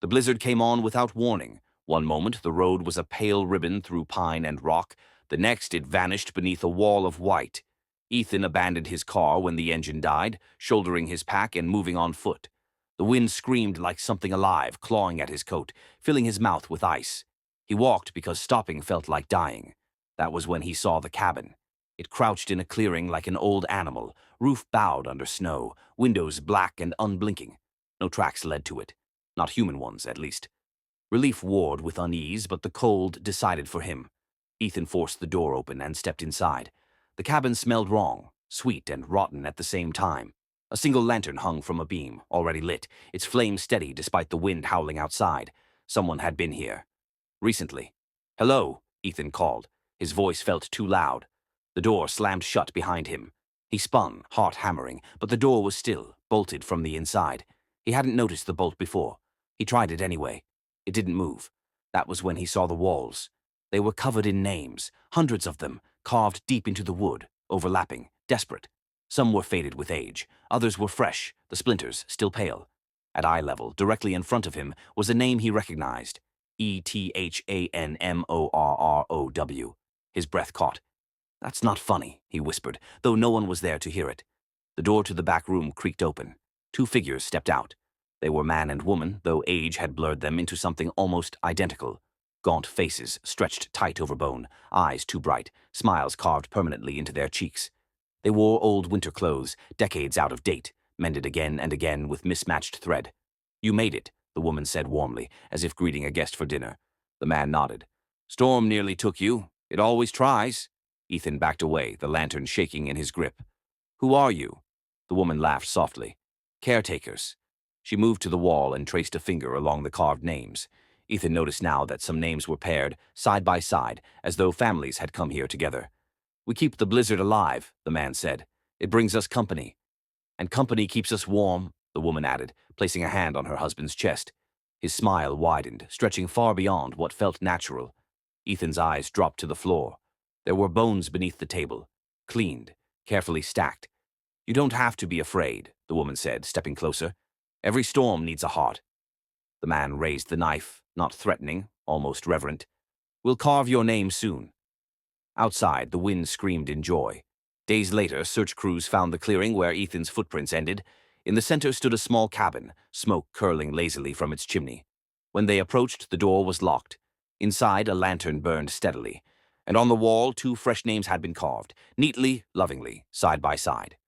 The blizzard came on without warning. One moment, the road was a pale ribbon through pine and rock. The next, it vanished beneath a wall of white. Ethan abandoned his car when the engine died, shouldering his pack and moving on foot. The wind screamed like something alive, clawing at his coat, filling his mouth with ice. He walked because stopping felt like dying. That was when he saw the cabin. It crouched in a clearing like an old animal, roof bowed under snow, windows black and unblinking. No tracks led to it. Not human ones, at least. Relief warred with unease, but the cold decided for him. Ethan forced the door open and stepped inside. The cabin smelled wrong, sweet and rotten at the same time. A single lantern hung from a beam, already lit, its flame steady despite the wind howling outside. Someone had been here. Recently. "Hello," Ethan called. His voice felt too loud. The door slammed shut behind him. He spun, heart hammering, but the door was still, bolted from the inside. He hadn't noticed the bolt before. He tried it anyway. It didn't move. That was when he saw the walls. They were covered in names, hundreds of them, carved deep into the wood, overlapping, desperate. Some were faded with age. Others were fresh, the splinters still pale. At eye level, directly in front of him, was a name he recognized. Ethanmorrow. His breath caught. "That's not funny," he whispered, though no one was there to hear it. The door to the back room creaked open. Two figures stepped out. They were man and woman, though age had blurred them into something almost identical. Gaunt faces, stretched tight over bone, eyes too bright, smiles carved permanently into their cheeks. They wore old winter clothes, decades out of date, mended again and again with mismatched thread. "You made it," the woman said warmly, as if greeting a guest for dinner. The man nodded. "Storm nearly took you. It always tries." Ethan backed away, the lantern shaking in his grip. "Who are you?" The woman laughed softly. "Caretakers." She moved to the wall and traced a finger along the carved names. Ethan noticed now that some names were paired, side by side, as though families had come here together. "We keep the blizzard alive," the man said. "It brings us company." "And company keeps us warm," the woman added, placing a hand on her husband's chest. His smile widened, stretching far beyond what felt natural. Ethan's eyes dropped to the floor. There were bones beneath the table, cleaned, carefully stacked. "You don't have to be afraid," the woman said, stepping closer. "Every storm needs a heart." The man raised the knife, not threatening, almost reverent. "We'll carve your name soon." Outside, the wind screamed in joy. Days later, search crews found the clearing where Ethan's footprints ended. In the center stood a small cabin, smoke curling lazily from its chimney. When they approached, the door was locked. Inside, a lantern burned steadily, and on the wall, two fresh names had been carved, neatly, lovingly, side by side.